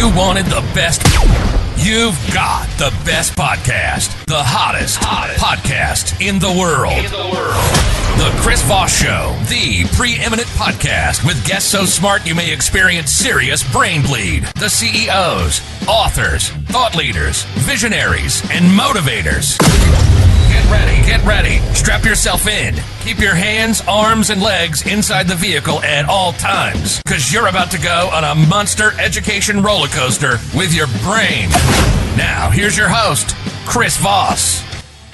You wanted the best. You've got the best podcast. The hottest podcast in the world. The Chris Voss Show, the preeminent podcast with guests so smart you may experience serious brain bleed. The CEOs, authors, thought leaders, visionaries, and motivators. Get ready. Strap yourself in. Keep your hands, arms, and legs inside the vehicle at all times, because you're about to go on a monster education roller coaster with your brain. Now, here's your host, Chris Voss.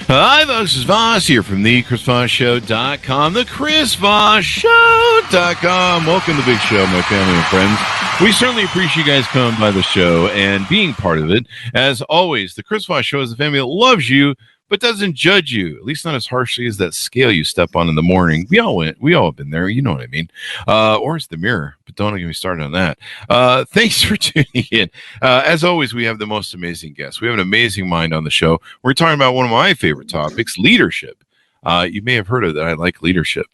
Hi, folks. It's Voss here from the ChrisVossShow.com, the ChrisVossShow.com. Welcome to the big show, my family and friends. We certainly appreciate you guys coming by the show and being part of it. As always, the Chris Voss Show is a family that loves you, but doesn't judge you, at least not as harshly as that scale you step on in the morning. We all have been there, you know what I mean. Or it's the mirror, but don't get me started on that. Thanks for tuning in. As always, we have the most amazing guests. We have an amazing mind on the show. We're talking about one of my favorite topics, leadership. You may have heard of that. I like leadership.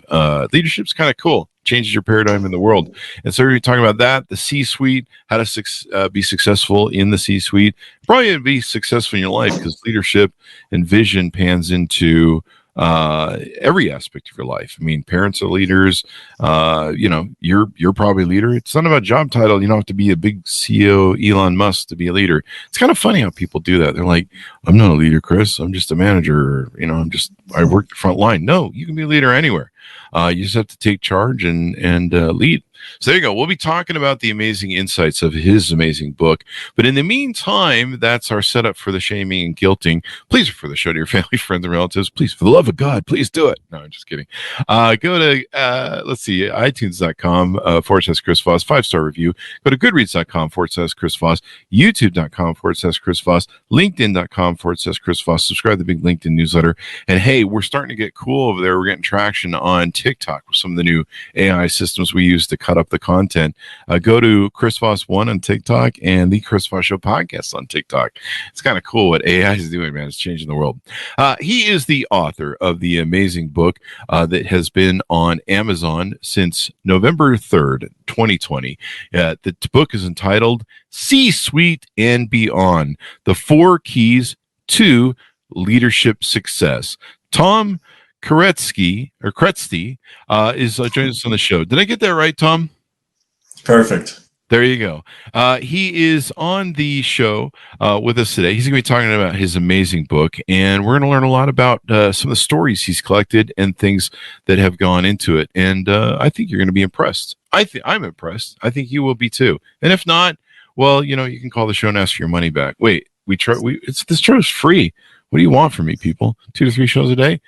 Leadership's kind of cool. Changes your paradigm in the world. And so we're talking about that, the C-suite, how to be successful in the C-suite, probably be successful in your life, because leadership and vision pans into every aspect of your life. I mean, parents are leaders. You're probably a leader. It's not about job title. You don't have to be a big CEO, Elon Musk, to be a leader. It's kind of funny how people do that. They're like, I'm not a leader, Chris. I'm just a manager. I work the front line. No, you can be a leader anywhere. You just have to take charge and lead. So there you go. We'll be talking about the amazing insights of his amazing book. But in the meantime, that's our setup for the shaming and guilting. Please refer the show to your family, friends, and relatives. Please, for the love of God, please do it. No, I'm just kidding. Go to, iTunes.com/Chris Voss, 5-star review. Go to Goodreads.com/Chris Voss, YouTube.com/Chris Voss, LinkedIn.com/Chris Voss. Subscribe to the big LinkedIn newsletter. And hey, we're starting to get cool over there. We're getting traction on TikTok with some of the new AI systems we use to cut up the content. Go to Chris Voss 1 on TikTok and the Chris Voss Show podcast on TikTok. It's kind of cool what AI is doing, man. It's changing the world. He is the author of the amazing book that has been on Amazon since November 3rd, 2020. The book is entitled C-Suite and Beyond, the 4 Keys to Leadership Success. Tom Kereszti is joining us on the show. Did I get that right, Tom? Perfect. There you go. He is on the show with us today. He's going to be talking about his amazing book, and we're going to learn a lot about some of the stories he's collected and things that have gone into it. And I think you're going to be impressed. I'm impressed. I think you will be too. And if not, well, you can call the show and ask for your money back. Wait, this show is free. What do you want from me, people? 2 to 3 shows a day?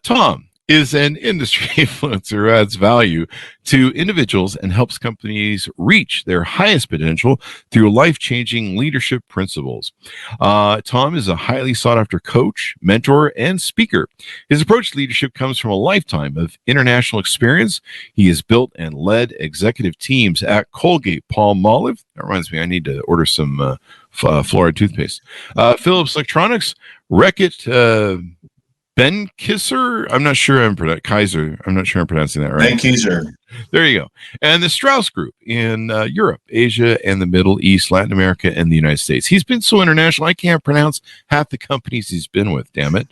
Tom is an industry influencer who adds value to individuals and helps companies reach their highest potential through life-changing leadership principles. Tom is a highly sought-after coach, mentor, and speaker. His approach to leadership comes from a lifetime of international experience. He has built and led executive teams at Colgate-Palmolive. That reminds me, I need to order some fluoride toothpaste. Philips Electronics, Reckitt Benckiser. I'm not sure I'm pronouncing that right. Benckiser. There you go. And the Strauss Group in Europe, Asia, and the Middle East, Latin America, and the United States. He's been so international, I can't pronounce half the companies he's been with, damn it.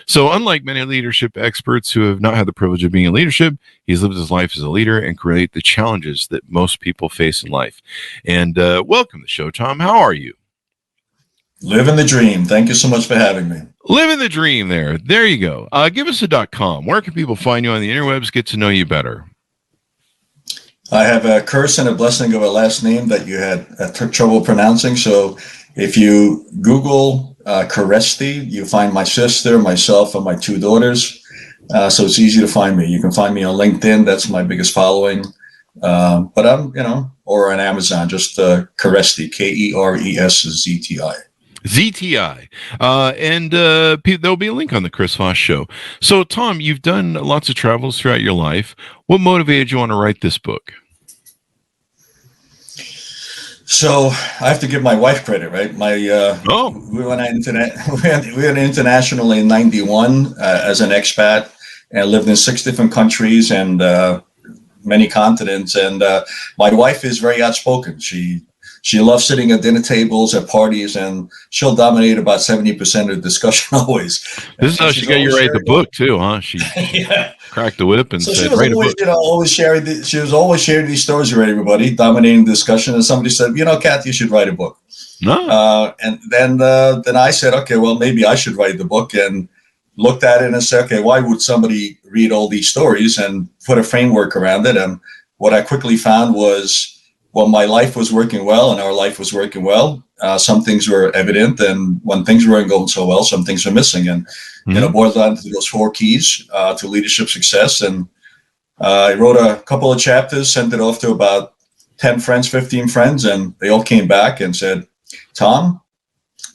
So unlike many leadership experts who have not had the privilege of being in leadership, he's lived his life as a leader and created the challenges that most people face in life. And welcome to the show, Tom. How are you? Living the dream. Thank you so much for having me. Living the dream there. There you go. Give us a .com. Where can people find you on the interwebs, get to know you better? I have a curse and a blessing of a last name that you had trouble pronouncing. So if you Google Kereszti, you find my sister, myself, and my 2 daughters. So it's easy to find me. You can find me on LinkedIn. That's my biggest following. But I'm, or on Amazon, just Kereszti, Kereszti. ZTI. And there'll be a link on the Chris Voss Show. So, Tom, you've done lots of travels throughout your life. What motivated you on to write this book? So I have to give my wife credit, right? We went internationally in '91 as an expat, and lived in 6 different countries and many continents. And my wife is very outspoken. She She loves sitting at dinner tables, at parties, and she'll dominate about 70% of the discussion always. This is how she got you to write the book too, huh? She Yeah. cracked the whip and So said, she was "Write a always, book." always sharing. She was always sharing these stories with everybody, dominating the discussion. And somebody said, Kathy, you should write a book. No. And then I said, okay, well, maybe I should write the book, and looked at it and said, okay, why would somebody read all these stories, and put a framework around it? And what I quickly found was, well, my life was working well and our life was working well. Some things were evident, and when things weren't going so well, some things were missing. And, boiled down to those 4 keys to leadership success. And I wrote a couple of chapters, sent it off to about 10 friends, 15 friends, and they all came back and said, Tom,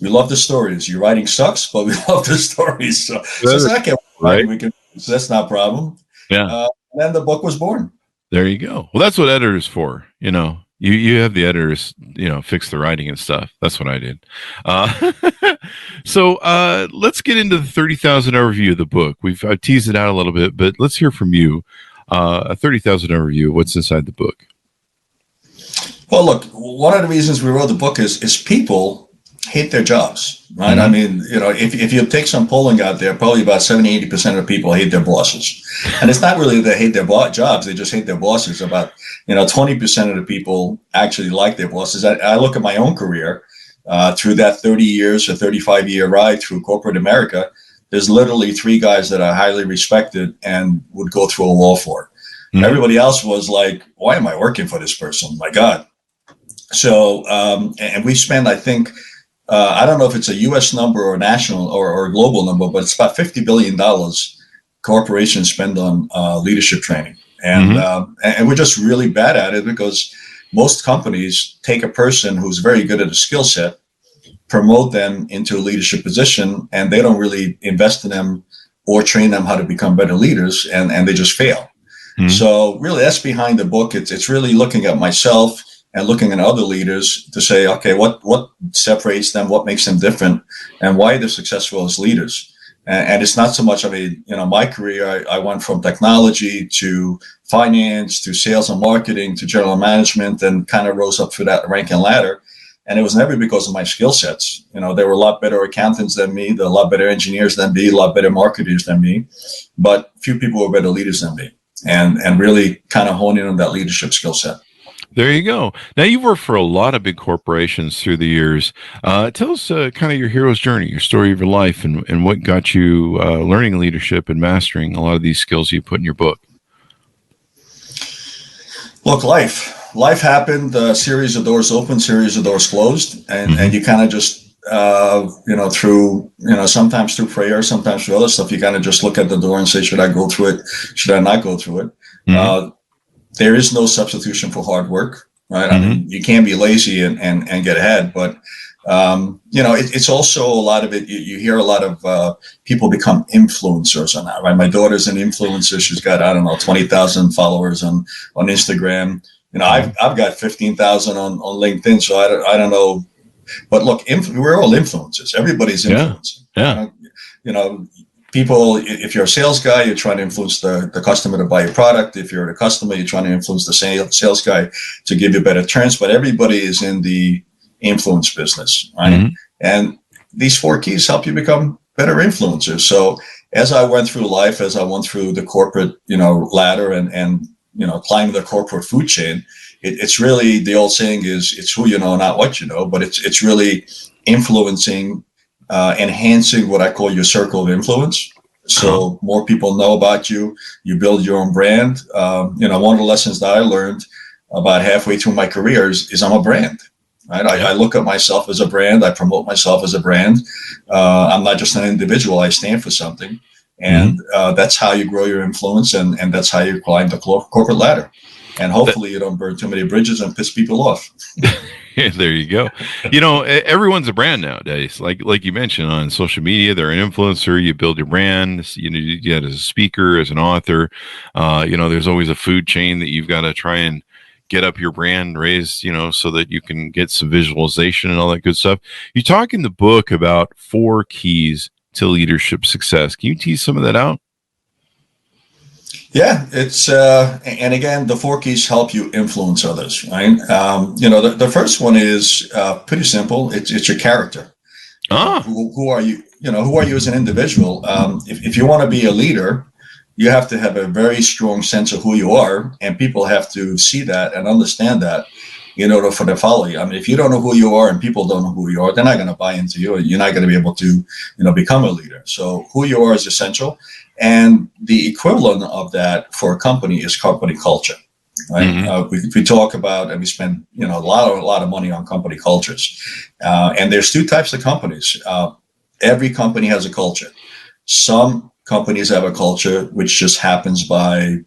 we love the stories. Your writing sucks, but we love the stories. So I said, okay, right. So that's not a problem. Yeah. And then the book was born. There you go. Well, that's what editors for. You have the editors, fix the writing and stuff. That's what I did. So let's get into the 30,000 overview of the book. I've teased it out a little bit, but let's hear from you. A 30,000 overview of what's inside the book. Well, look, one of the reasons we wrote the book is people hate their jobs, right? I mean, if you take some polling out there, probably about 70-80% of people hate their bosses. And it's not really they hate their jobs, they just hate their bosses. About 20% of the people actually like their bosses. I look at my own career through that 30 years or 35-year ride through corporate America. There's literally 3 guys that I highly respected and would go through a wall for. Everybody else was like, why am I working for this person? My God. So, and we spend, I think, I don't know if it's a U.S. number or national or a global number, but it's about $50 billion corporations spend on leadership training. And and we're just really bad at it, because most companies take a person who's very good at a skill set, promote them into a leadership position, and they don't really invest in them or train them how to become better leaders, and they just fail. So really, that's behind the book. It's really looking at myself and looking at other leaders to say, okay, what separates them, what makes them different, and why they're successful as leaders. And it's not so much of my career. I went from technology to finance to sales and marketing to general management, and kind of rose up through that rank and ladder. And it was never because of my skill sets. There were a lot better accountants than me, there were a lot better engineers than me, a lot better marketers than me, but few people were better leaders than me. And really kind of honing on that leadership skill set. There you go. Now, you've worked for a lot of big corporations through the years. Tell us kind of your hero's journey, your story of your life, and what got you learning leadership and mastering a lot of these skills you put in your book. Look, life happened. A series of doors opened, series of doors closed, and you kind of just through sometimes through prayer, sometimes through other stuff, you kind of just look at the door and say, should I go through it? Should I not go through it? There is no substitution for hard work, right? I mean, you can't be lazy and get ahead, but it's also a lot of it. You hear a lot of people become influencers on that, right? My daughter's an influencer. She's got, 20,000 followers on Instagram. I've got 15,000 on LinkedIn. So I don't know, but look, we're all influencers. Everybody's influencing. Yeah. People, if you're a sales guy, you're trying to influence the customer to buy your product. If you're a customer, you're trying to influence the sales guy to give you better terms. But everybody is in the influence business, right? And these 4 keys help you become better influencers. So as I went through life, as I went through the corporate, ladder and climbing the corporate food chain, it's really, the old saying is, it's who you know, not what you know, but it's really influencing, enhancing what I call your circle of influence. So more people know about you, you build your own brand. One of the lessons that I learned about halfway through my career is I'm a brand, right? I look at myself as a brand. I promote myself as a brand. I'm not just an individual. I stand for something. And that's how you grow your influence, and that's how you climb the corporate ladder. And hopefully you don't burn too many bridges and piss people off. There you go. Everyone's a brand nowadays. Like you mentioned, on social media, they're an influencer. You build your brand. You get as a speaker, as an author. There's always a food chain that you've got to try and get up your brand, raise, so that you can get some visualization and all that good stuff. You talk in the book about 4 keys to leadership success. Can you tease some of that out? Yeah, it's and again, the four keys help you influence others, right? The first one is pretty simple. It's your character. Ah, Who are you? Who are you as an individual? If you want to be a leader, you have to have a very strong sense of who you are, and people have to see that and understand that in order for them to follow you. I mean, if you don't know who you are and people don't know who you are, they're not going to buy into you. You're not going to be able to, become a leader. So who you are is essential. And the equivalent of that for a company is company culture. Right? We talk about, and we spend a lot of money on company cultures, and there's two types of companies. Every company has a culture. Some companies have a culture which just happens by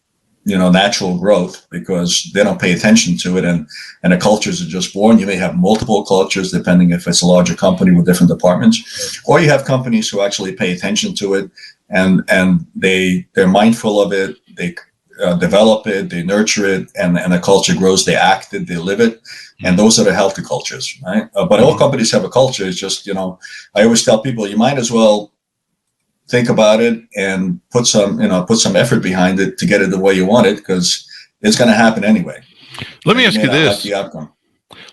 natural growth because they don't pay attention to it, and the cultures are just born. You may have multiple cultures depending if it's a larger company with different departments, or you have companies who actually pay attention to it and they're mindful of it. They develop it, they nurture it, and the culture grows. They act it, they live it, and those are the healthy cultures, right? But all companies have a culture. It's just I always tell people you might as well think about it and put some effort behind it to get it the way you want it, because it's going to happen anyway. Let me ask you this. Like the outcome.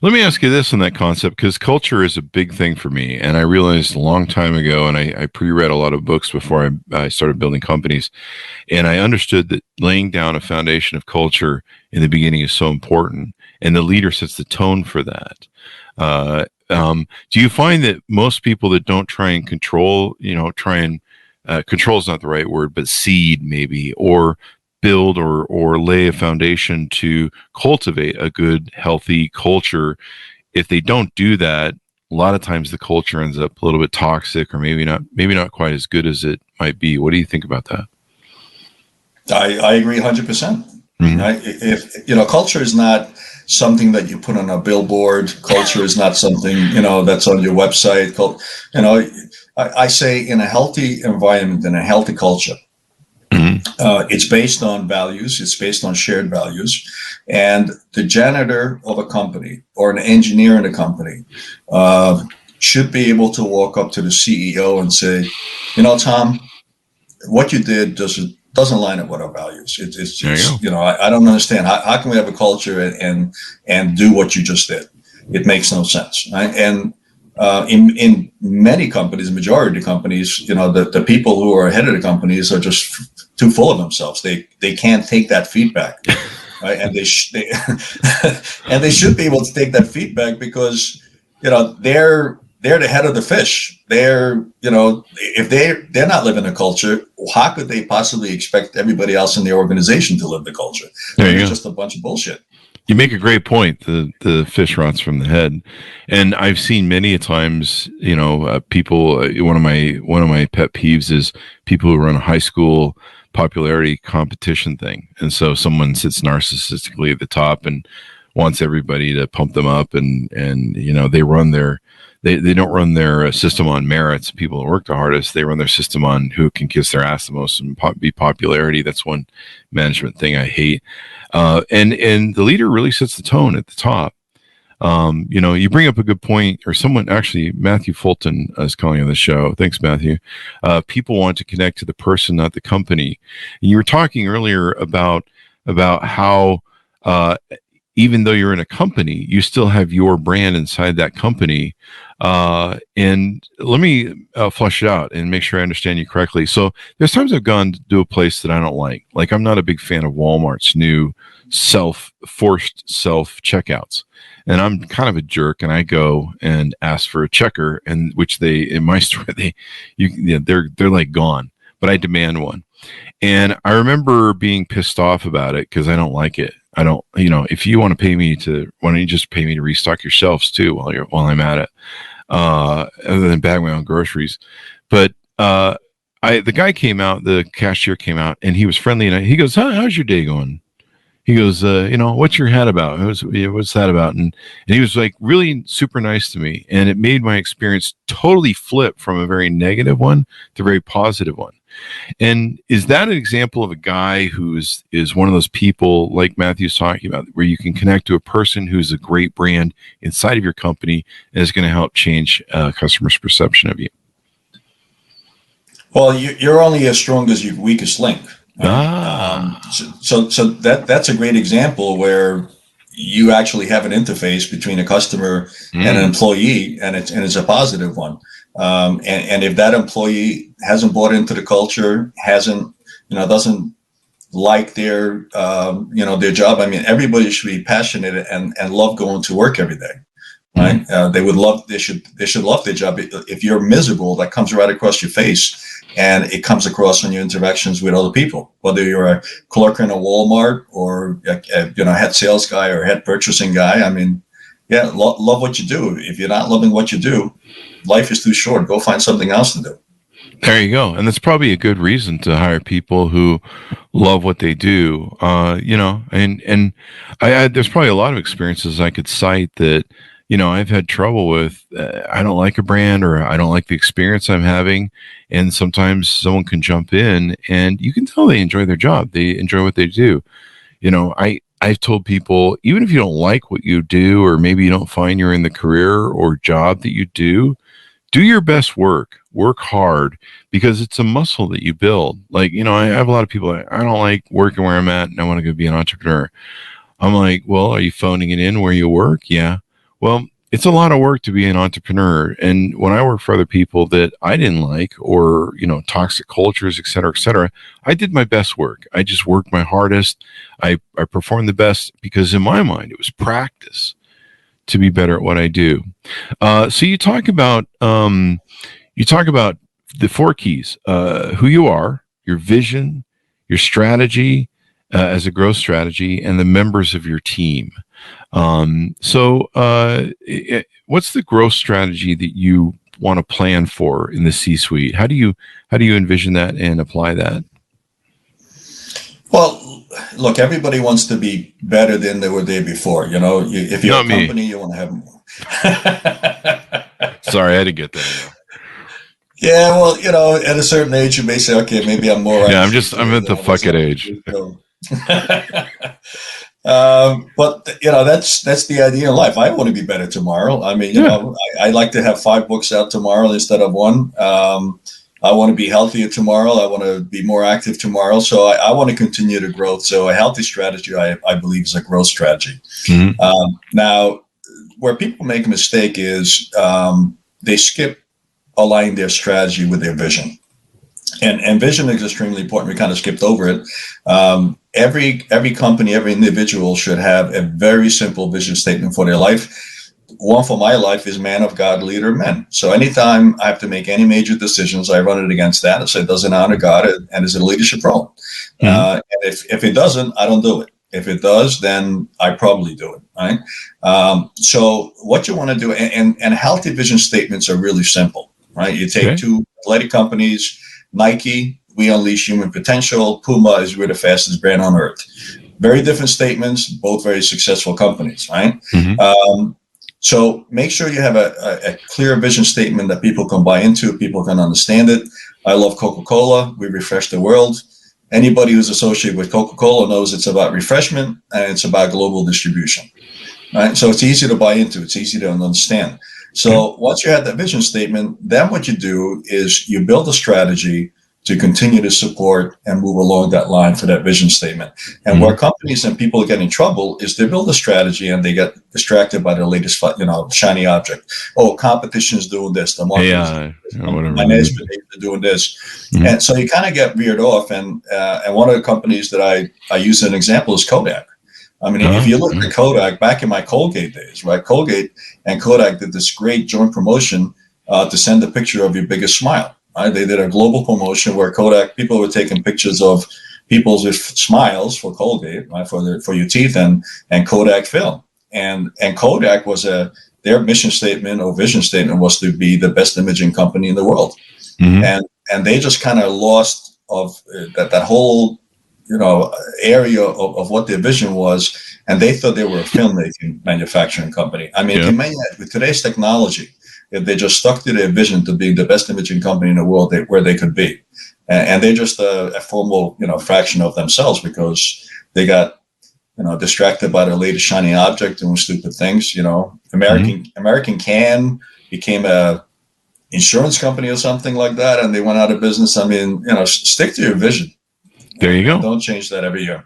Let me ask you this on that concept, because culture is a big thing for me. And I realized a long time ago, and I pre-read a lot of books before I started building companies. And I understood that laying down a foundation of culture in the beginning is so important. And the leader sets the tone for that. Do you find that most people that don't try and control is not the right word, but seed maybe, or build or lay a foundation to cultivate a good, healthy culture, if they don't do that, a lot of times the culture ends up a little bit toxic, or maybe not quite as good as it might be. What do you think about that? I agree 100%. Mm-hmm. Right? If culture is not something that you put on a billboard. Culture is not something that's on your website. I say in a healthy environment, in a healthy culture, it's based on values. It's based on shared values. And the janitor of a company or an engineer in a company should be able to walk up to the CEO and say, Tom, what you did doesn't line up with our values. It's just, I don't understand. How can we have a culture and do what you just did? It makes no sense. Right? And in many companies, majority of companies, the people who are ahead of the companies are just too full of themselves. They can't take that feedback, right? And and they should be able to take that feedback because they're the head of the fish. If they're not living a culture, how could they possibly expect everybody else in the organization to live the culture? It's just a bunch of bullshit. You make a great point. The fish rots from the head, and I've seen many a times. People. One of my pet peeves is people who run a high school popularity competition thing, and so someone sits narcissistically at the top and wants everybody to pump them up, and they run their. They don't run their system on merits, people who work the hardest. They run their system on who can kiss their ass the most and be popularity. That's one management thing I hate. And the leader really sets the tone at the top. You bring up a good point, or someone, actually, Matthew Fulton is calling on the show. Thanks, Matthew. People want to connect to the person, not the company. And you were talking earlier about how, even though you're in a company, you still have your brand inside that company. And let me flush it out and make sure I understand you correctly. So there's times I've gone to a place that I don't like. Like, I'm not a big fan of Walmart's new forced self checkouts. And I'm kind of a jerk, and I go and ask for a checker, and which in my store, they're like gone, but I demand one. And I remember being pissed off about it because I don't like it. I don't, if you want to pay me why don't you just pay me to restock your shelves too while I'm at it, other than bag my own groceries. But the guy came out, the cashier came out, and he was friendly, and he goes, how's your day going? He goes, what's your hat about? What's that about? And he was like really super nice to me, and it made my experience totally flip from a very negative one to a very positive one. And is that an example of a guy who is one of those people like Matthew's talking about, where you can connect to a person who's a great brand inside of your company and is going to help change customers' perception of you? Well, you're only as strong as your weakest link. Right? Ah. So that's a great example where you actually have an interface between a customer and an employee, and it's a positive one. And if that employee hasn't bought into the culture, doesn't like their job. I mean, everybody should be passionate and love going to work every day. Right? They should love their job. If you're miserable, that comes right across your face, and it comes across on your interactions with other people, whether you're a clerk in a Walmart or a head sales guy or head purchasing guy. I mean, yeah, love what you do. If you're not loving what you do, life is too short. Go find something else to do. There you go. And that's probably a good reason to hire people who love what they do. And there's probably a lot of experiences I could cite that, I've had trouble with. I don't like a brand, or I don't like the experience I'm having. And sometimes someone can jump in and you can tell they enjoy their job. They enjoy what they do. I've told people, even if you don't like what you do, or maybe you don't find you're in the career or job that you do your best work hard, because it's a muscle that you build. Like, I have a lot of people, I don't like working where I'm at and I want to go be an entrepreneur. I'm like, well, are you phoning it in where you work? Yeah. Well, it's a lot of work to be an entrepreneur. And when I work for other people that I didn't like, or, toxic cultures, et cetera, I did my best work. I just worked my hardest. I performed the best because in my mind, it was practice to be better at what I do. So you talk about the four keys: who you are, your vision, your strategy as a growth strategy, and the members of your team. What's the growth strategy that you want to plan for in the C-suite? How do you envision that and apply that? Well, look, everybody wants to be better than they were the day before. If you're Not a me. company, you want to have more. Sorry, I had to get that. Yeah, well, at a certain age, you may say, okay, maybe I'm more Yeah, anxious I'm today at than the I was fuck it age. yesterday. So. But that's the idea in life. I want to be better tomorrow. I mean, Yeah. I like to have 5 books out tomorrow instead of one. I want to be healthier tomorrow. I want to be more active tomorrow. So I want to continue to grow. So a healthy strategy, I believe, is a growth strategy. Mm-hmm. Now, where people make a mistake is they skip aligning their strategy with their vision. And vision is extremely important. We kind of skipped over it. Every company, every individual should have a very simple vision statement for their life. One for my life is man of God, leader of men. So anytime I have to make any major decisions, I run it against that. I say, does it honor God and is it a leadership role? And if it doesn't, I don't do it. If it does, then I probably do it. Right. So what you want to do, and healthy vision statements are really simple. Right. You take 2 athletic companies. Nike, we unleash human potential. Puma is we're the fastest brand on earth. Very different statements, both very successful companies, right? Mm-hmm. So make sure you have a clear vision statement that people can buy into, people can understand it. I love Coca-Cola. We refresh the world. Anybody who's associated with Coca-Cola knows it's about refreshment and it's about global distribution, right? So it's easy to buy into. It's easy to understand. So once you have that vision statement, then what you do is you build a strategy to continue to support and move along that line for that vision statement. And where companies and people get in trouble is they build a strategy and they get distracted by the latest, shiny object. Oh, competition's doing this. The market, my management is doing this. Mm-hmm. And so you kind of get veered off. And one of the companies that I use as an example is Kodak. I mean, if you look at Kodak back in my Colgate days, right? Colgate and Kodak did this great joint promotion to send a picture of your biggest smile. Right? They did a global promotion where Kodak people were taking pictures of people with smiles for Colgate, right, for your teeth, and Kodak film. And Kodak was their mission statement or vision statement was to be the best imaging company in the world. Mm-hmm. And they just kind of lost of that whole area of what their vision was, and they thought they were a filmmaking manufacturing company. I mean, with today's technology, if they just stuck to their vision to being the best imaging company in the world, where they could be, and they're just a formal fraction of themselves because they got distracted by the latest shiny object doing stupid things. American Can became a insurance company or something like that, and they went out of business. I mean, stick to your vision. There you go. Don't change that every year.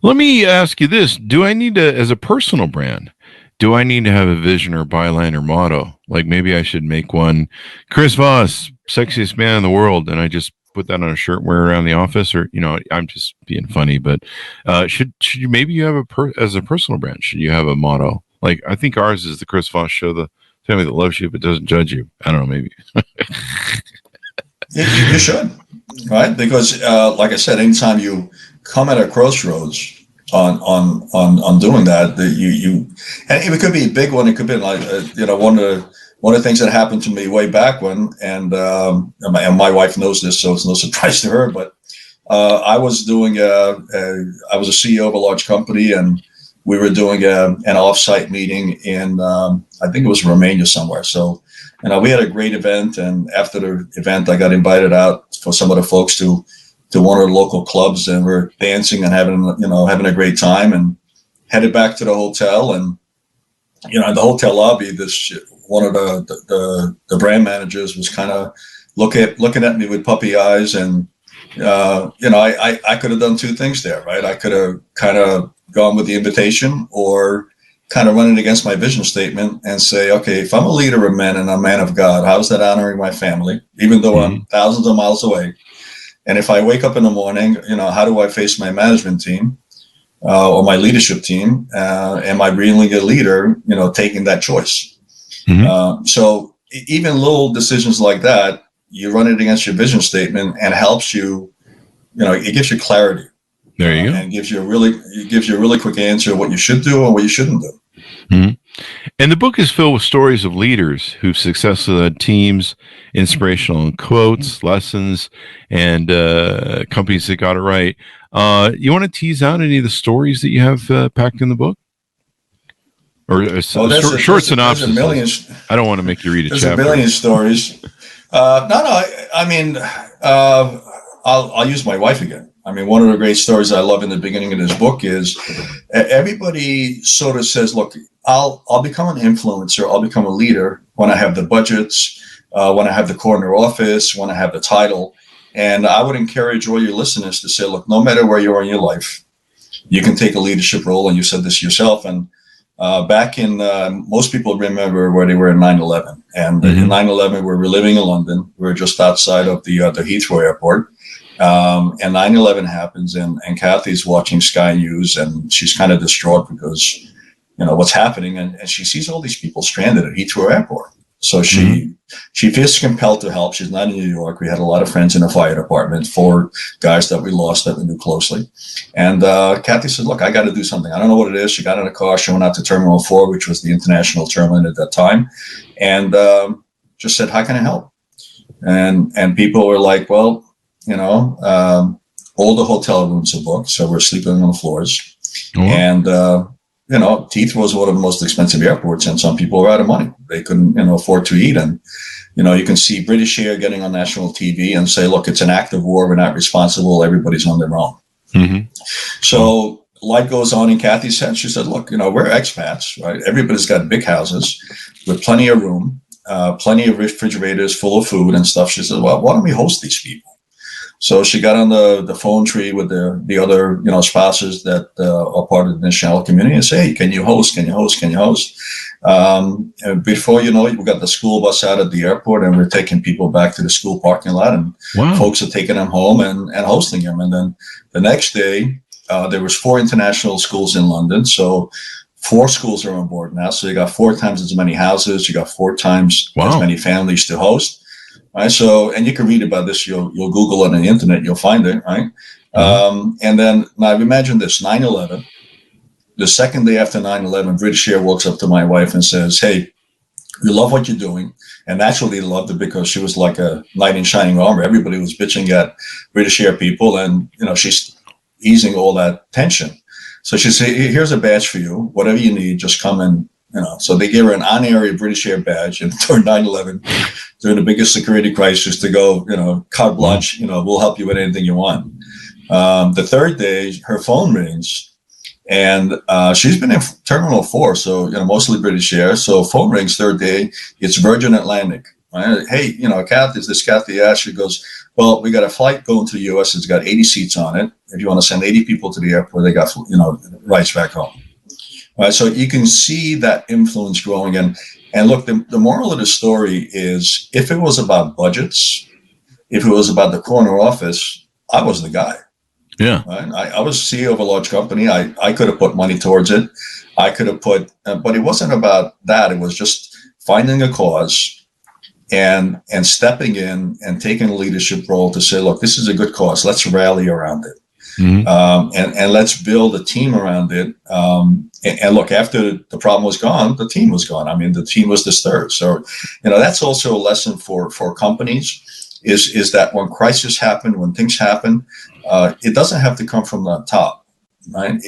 Let me ask you this. Do I need to, as a personal brand, do I need to have a vision or byline or motto? Like maybe I should make one, Chris Voss, sexiest man in the world, and I just put that on a shirt, wear it around the office, or, I'm just being funny, but should you, maybe you have as a personal brand, should you have a motto? Like, I think ours is the Chris Voss Show, the family that loves you but doesn't judge you. I don't know, maybe. You should, right? Because, like I said, anytime you come at a crossroads on doing that, and it could be a big one. It could be like, one of the things that happened to me way back when, and my wife knows this, so it's no surprise to her. But I was doing I was a CEO of a large company, and we were doing an offsite meeting in I think it was Romania somewhere. So, we had a great event, and after the event, I got invited out for some of the folks to one of the local clubs, and we're dancing and having a great time, and headed back to the hotel. And in the hotel lobby, one of the brand managers was kind of looking at me with puppy eyes, and I could have done two things there, right? I could have kind of gone with the invitation, or kind of run it against my vision statement and say, okay, if I'm a leader of men and I'm a man of God, how's that honoring my family, even though I'm thousands of miles away? And if I wake up in the morning, how do I face my management team or my leadership team? Am I really a leader, taking that choice? Mm-hmm. So even little decisions like that, you run it against your vision statement, and helps you, it gives you clarity. There you go. And gives you a really quick answer of what you should do and what you shouldn't do. Mm-hmm. And the book is filled with stories of leaders who've successfully led teams, inspirational quotes, lessons, and companies that got it right. You want to tease out any of the stories that you have packed in the book? Or a short synopsis? I don't want to make you read a chapter. There's a million stories. I'll use my wife again. One of the great stories I love in the beginning of this book is everybody sort of says, look, I'll become an influencer, I'll become a leader when I have the budgets, when I have the corner office, when I have the title. And I would encourage all your listeners to say, look, no matter where you are in your life, you can take a leadership role. And you said this yourself. And back in, most people remember where they were in 9/11. And in 9/11, we were living in London. We were just outside of the Heathrow airport. And 9/11 happens, and Kathy's watching Sky News, and she's kind of distraught because, what's happening. And she sees all these people stranded at Heathrow Airport. So she feels compelled to help. She's not in New York. We had a lot of friends in the fire department, 4 guys that we lost that we knew closely. And Kathy said, look, I got to do something. I don't know what it is. She got in a car. She went out to Terminal 4, which was the international terminal at that time, and just said, how can I help? And people were like, well, all the hotel rooms are booked, so we're sleeping on the floors. And, Heathrow was one of the most expensive airports, and some people were out of money. They couldn't, afford to eat. And, you can see British Air getting on national TV and say, look, it's an act of war. We're not responsible. Everybody's on their own. Mm-hmm. So life goes on in Kathy's head. She said, look, we're expats, right? Everybody's got big houses with plenty of room, plenty of refrigerators full of food and stuff. She said, well, why don't we host these people? So she got on the phone tree with the other, spouses that are part of the national community and say, hey, can you host? And before you know it, we got the school bus out at the airport, and we're taking people back to the school parking lot, and folks are taking them home and hosting them. And then the next day, there was 4 international schools in London. So 4 schools are on board now. So you got 4 times as many houses. You got 4 times as many families to host. Right. So, and you can read about this. You'll Google it on the internet. You'll find it. Right. And then now imagine this: 9/11. The second day after 9/11, British Air walks up to my wife and says, "Hey, we love what you're doing." And naturally, they loved it because she was like a knight in shining armor. Everybody was bitching at British Air people, and she's easing all that tension. So she said, "Here's a badge for you. Whatever you need, just come and." So they gave her an honorary British Air badge, and during 9/11, during the biggest security crisis, to go, carte blanche, we'll help you with anything you want. The third day, her phone rings, and she's been in Terminal 4, so, mostly British Air. So phone rings third day, it's Virgin Atlantic. Right? Hey, Kathy, is this Kathy Ash? She goes, Well, we got a flight going to the U.S. It's got 80 seats on it. If you want to send 80 people to the airport, they got, rights back home. All right, so you can see that influence growing. And look, the moral of the story is, if it was about budgets, if it was about the corner office, I was the guy. Yeah. Right? I was CEO of a large company. I could have put money towards it. I could have but it wasn't about that. It was just finding a cause and stepping in and taking a leadership role to say, look, this is a good cause. Let's rally around it. Mm-hmm. And let's build a team around it. And look, after the problem was gone, the team was gone. I mean, the team was disturbed. So, that's also a lesson for companies is that when crises happen, when things happen, it doesn't have to come from the top, right?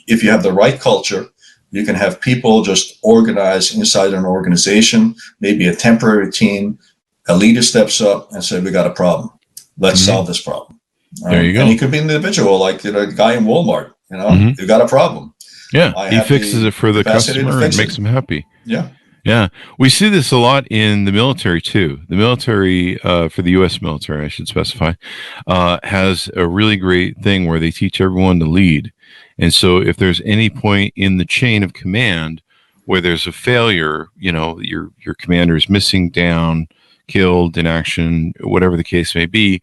If you have the right culture, you can have people just organize inside an organization, maybe a temporary team, a leader steps up and says, we got a problem. Let's solve this problem. There you go. And he could be an individual, like a guy in Walmart, you got a problem. Yeah, he fixes it for the customer and makes them happy. Yeah. Yeah, we see this a lot in the military too. The military, for the U.S. military, I should specify, has a really great thing where they teach everyone to lead. And so if there's any point in the chain of command where there's a failure, your commander is missing, down, killed, in action, whatever the case may be,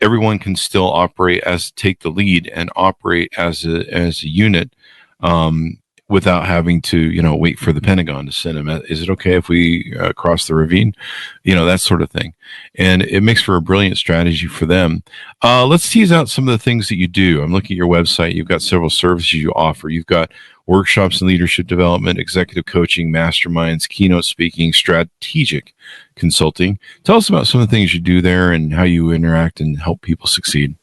everyone can still take the lead and operate as a unit. Without having to, wait for the Pentagon to send them. Is it okay if we cross the ravine? That sort of thing. And it makes for a brilliant strategy for them. Let's tease out some of the things that you do. I'm looking at your website. You've got several services you offer. You've got workshops in leadership development, executive coaching, masterminds, keynote speaking, strategic consulting. Tell us about some of the things you do there and how you interact and help people succeed.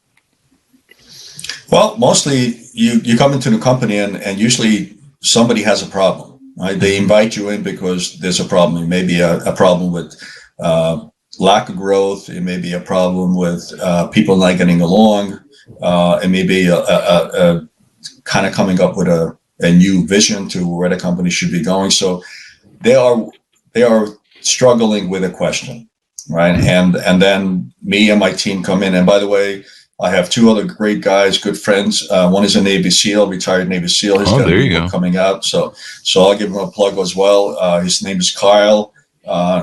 Well, mostly you come into the company and usually somebody has a problem, right? They invite you in because there's a problem. It may be a problem with lack of growth. It may be a problem with people not getting along. It may be a kind of coming up with a new vision to where the company should be going. So they are struggling with a question, right? And then me and my team come in. And by the way, I have two other great guys, good friends. One is a Navy SEAL, retired Navy SEAL. He's got a book coming out, so I'll give him a plug as well. His name is Kyle.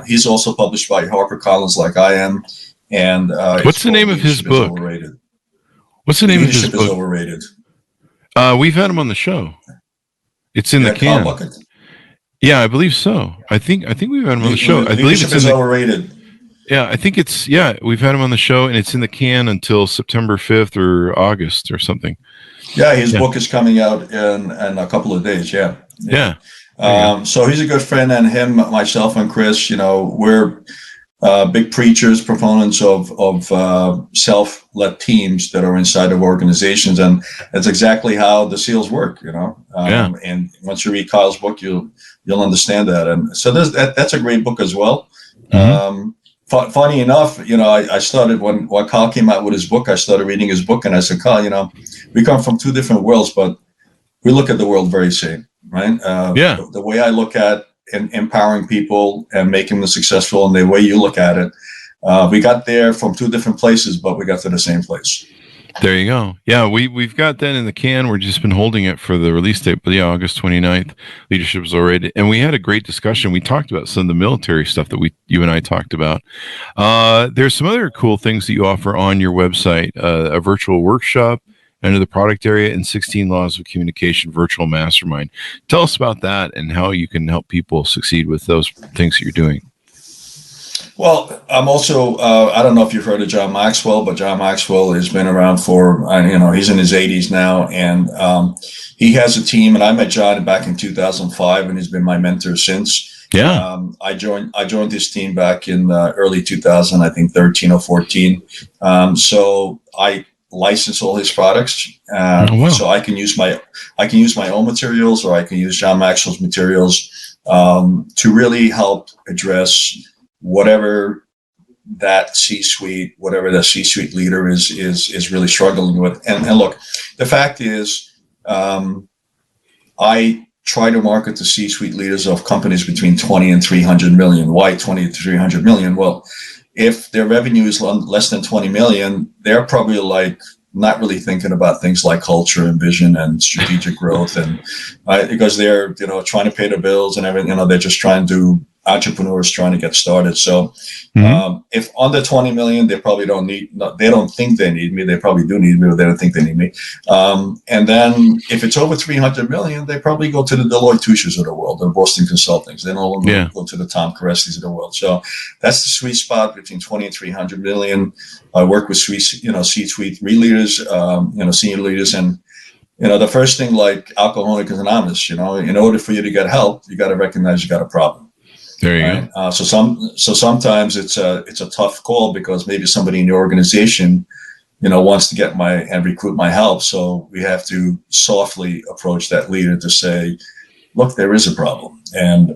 He's also published by HarperCollins, like I am. And what's the name of his book? Overrated. What's the name of his book? Leadership is Overrated. We've had him on the show. It's in the can. Yeah, I believe so. I think we've had him on the show. I believe it's overrated. Yeah, I think we've had him on the show, and it's in the can until September 5th or August or something. Yeah, his book is coming out in a couple of days, yeah. So he's a good friend, and him, myself, and Chris, we're big preachers, proponents of self-led teams that are inside of organizations, and that's exactly how the SEALs work, And once you read Kyle's book, you'll understand that. And so that's a great book as well. Mm-hmm. Funny enough, I started when Kyle came out with his book, I started reading his book, and I said, Kyle, we come from two different worlds, but we look at the world very same, right? The way I look at empowering people and making them successful, and the way you look at it, we got there from two different places, but we got to the same place. There you go. Yeah, we've got that in the can. We've just been holding it for the release date, but August 29th. Leadership is already, and we had a great discussion. We talked about some of the military stuff that you and I talked about. There's some other cool things that you offer on your website, a virtual workshop under the product area and 16 Laws of Communication virtual mastermind. Tell us about that and how you can help people succeed with those things that you're doing. Well, I'm also, I don't know if you've heard of John Maxwell, but John Maxwell has been around for, he's in his 80s now, and he has a team, and I met John back in 2005, and he's been my mentor since. Yeah. I joined his team back in early 2000, I think 13 or 14. So I license all his products. So I can use my own materials, or I can use John Maxwell's materials to really help address whatever that C-suite leader is really struggling with. And look, the fact is, I try to market to C-suite leaders of companies between 20 and 300 million. Why 20 to 300 million? Well, if their revenue is less than 20 million, they're probably like not really thinking about things like culture and vision and strategic growth, and because they're trying to pay the bills and everything. They're just trying to entrepreneurs trying to get started. So if under 20 million, they probably they don't think they need me. They probably do need me, but they don't think they need me. And then if it's over 300 million, they probably go to the Deloitte Touches of the world, the Boston Consultings. They no longer go to the Tom Kerestis of the world. So that's the sweet spot between 20 and 300 million. I work with C-suite leaders, senior leaders, and the first thing, like Alcoholics Anonymous, in order for you to get help, you got to recognize you got a problem. There you go. So sometimes it's a tough call because maybe somebody in the organization, wants to get and recruit my help. So we have to softly approach that leader to say, look, there is a problem, and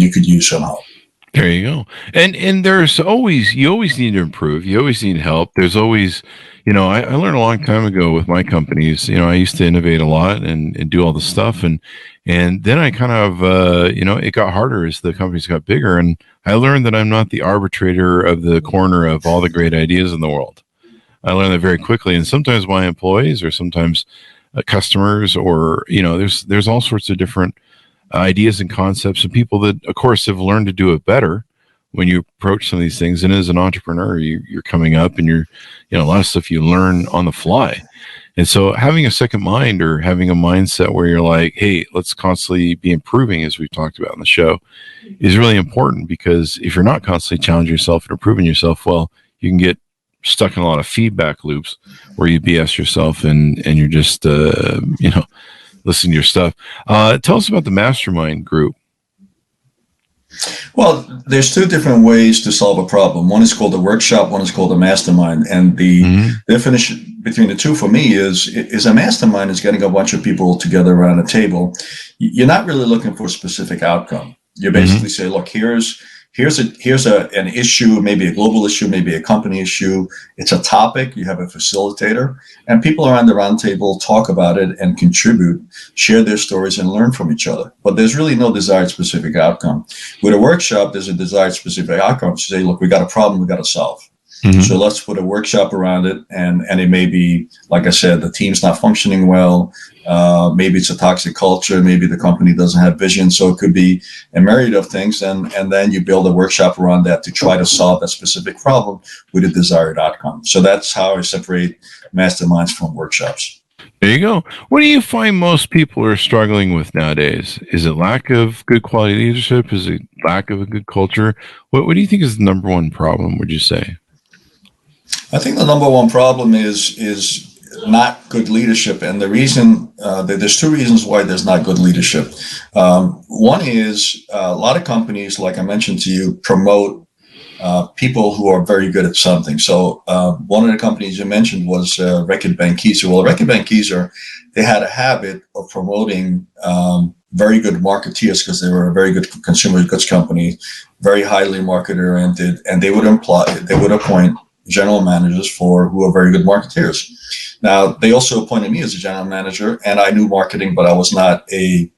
you could use some help. There you go. And you always need to improve. You always need help. There's always, I learned a long time ago with my companies, I used to innovate a lot and do all the stuff. And then I kind of, it got harder as the companies got bigger. And I learned that I'm not the arbitrator of the corner of all the great ideas in the world. I learned that very quickly. And sometimes my employees or sometimes customers or, there's all sorts of different ideas and concepts and people that, of course, have learned to do it better when you approach some of these things. And as an entrepreneur, you're coming up and you're, a lot of stuff you learn on the fly. And so having a second mind or having a mindset where you're like, hey, let's constantly be improving, as we've talked about on the show, is really important, because if you're not constantly challenging yourself and improving yourself, well, you can get stuck in a lot of feedback loops where you BS yourself and you're just, listen to your stuff. Tell us about the mastermind group. Well, there's two different ways to solve a problem. One is called a workshop, one is called a mastermind. And the definition between the two for me is a mastermind is getting a bunch of people together around a table. You're not really looking for a specific outcome. You basically say, look, here's an issue, maybe a global issue, maybe a company issue. It's a topic. You have a facilitator, and people around the round table talk about it and contribute, share their stories, and learn from each other. But there's really no desired specific outcome. With a workshop, there's a desired specific outcome. To say, look, we got a problem we got to solve. So let's put a workshop around it, and it may be, like I said, the team's not functioning well. Maybe it's a toxic culture. Maybe the company doesn't have vision. So it could be a myriad of things. And then you build a workshop around that to try to solve that specific problem with a desired outcome. So that's how I separate masterminds from workshops. There you go. What do you find most people are struggling with nowadays? Is it lack of good quality leadership? Is it lack of a good culture? What do you think is the number one problem, would you say? I think the number one problem is not good leadership. And the reason, there's two reasons why there's not good leadership. One is a lot of companies, like I mentioned to you, promote people who are very good at something. So one of the companies you mentioned was Reckitt Benckiser. Well, Reckitt Benckiser, they had a habit of promoting very good marketeers because they were a very good consumer goods company, very highly market oriented, and they would appoint general managers who are very good marketeers. Now, they also appointed me as a general manager, and I knew marketing, but I was not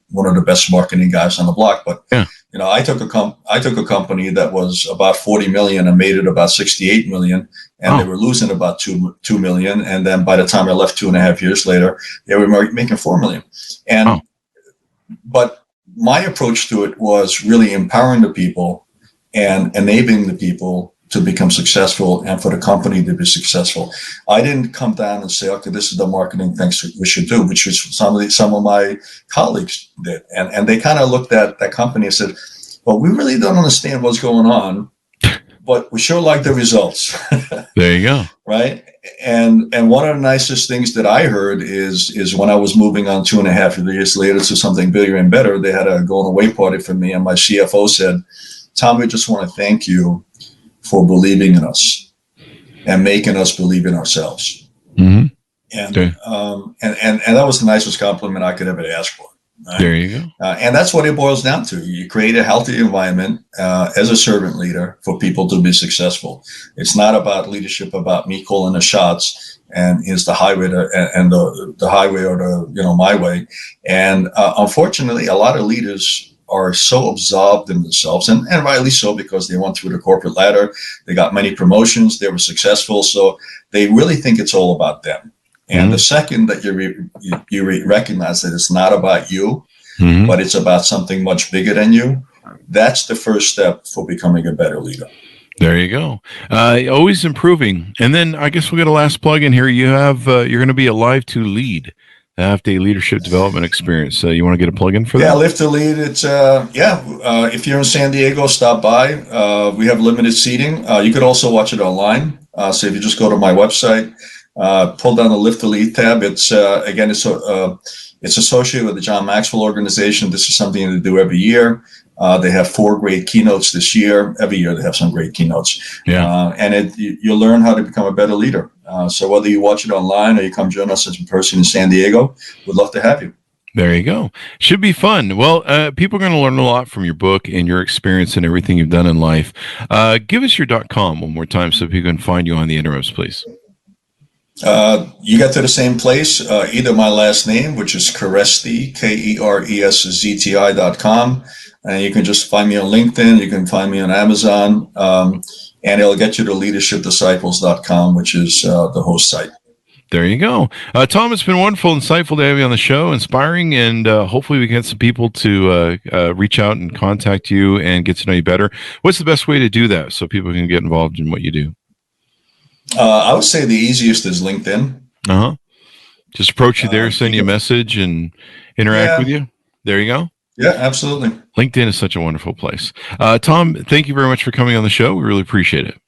one of the best marketing guys on the block. But I took a company that was about 40 million and made it about 68 million, and they were losing about 2 million. And then by the time I left 2.5 years later, they were making 4 million. But my approach to it was really empowering the people and enabling the people to become successful and for the company to be successful. I didn't come down and say, okay, this is the marketing things we should do, which was some of my colleagues did. And they kind of looked at that company and said, well, we really don't understand what's going on, but we sure like the results. There you go. Right. And one of the nicest things that I heard is when I was moving on 2.5 years later to something bigger and better, they had a going away party for me. And my CFO said, Tom, we just want to thank you for believing in us and making us believe in ourselves. And that was the nicest compliment I could ever ask for. Right? There you go. And that's what it boils down to. You create a healthy environment as a servant leader for people to be successful. It's not about leadership, about me calling the shots and is the highway the highway or my way. And unfortunately, a lot of leaders are so absorbed in themselves, and rightly so, because they went through the corporate ladder, they got many promotions, they were successful, so they really think it's all about them. And the second that you recognize that it's not about you, but it's about something much bigger than you, that's the first step for becoming a better leader. There you go. Always improving. And then I guess we'll get a last plug in here. You have you're going to be a Live to Lead, the half-day leadership development experience. You want to get a plug in for that? Yeah, Live to Lead. It's if you're in San Diego, stop by. We have limited seating. You could also watch it online. So if you just go to my website, pull down the Live to Lead tab. It's again, it's associated with the John Maxwell organization. This is something to do every year. They have 4 great keynotes this year. Every year they have some great keynotes. Yeah. And you'll learn how to become a better leader. So whether you watch it online or you come join us in person in San Diego, we'd love to have you. There you go. Should be fun. Well, people are going to learn a lot from your book and your experience and everything you've done in life. Give us your .com one more time so people can find you on the interwebs, please. You got to the same place, either my last name, which is Kereszti, KERESZTI.com. And you can just find me on LinkedIn. You can find me on Amazon. And it'll get you to leadershipdisciples.com, which is the host site. There you go. Tom, it's been wonderful, insightful to have you on the show, inspiring, and hopefully we can get some people to reach out and contact you and get to know you better. What's the best way to do that so people can get involved in what you do? I would say the easiest is LinkedIn. Just approach you there, send you a message, and interact with you. There you go. Yeah, absolutely. LinkedIn is such a wonderful place. Tom, thank you very much for coming on the show. We really appreciate it.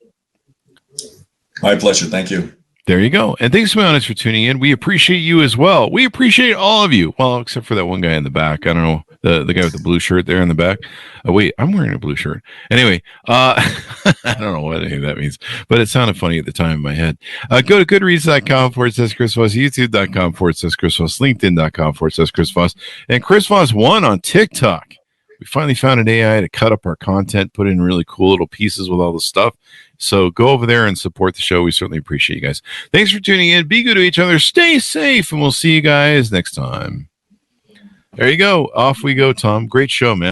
My pleasure. Thank you. There you go. And thanks to my audience for tuning in. We appreciate you as well. We appreciate all of you. Well, except for that one guy in the back. I don't know, the guy with the blue shirt there in the back. Oh, wait, I'm wearing a blue shirt. Anyway, I don't know what any of that means, but it sounded funny at the time in my head. Go to goodreads.com/Chris Voss, youtube.com/Chris Voss, linkedin.com/Chris Voss, and Chris Voss 1 on TikTok. We finally found an AI to cut up our content, put in really cool little pieces with all the stuff. So go over there and support the show. We certainly appreciate you guys. Thanks for tuning in. Be good to each other. Stay safe, and we'll see you guys next time. There you go. Off we go, Tom. Great show, man.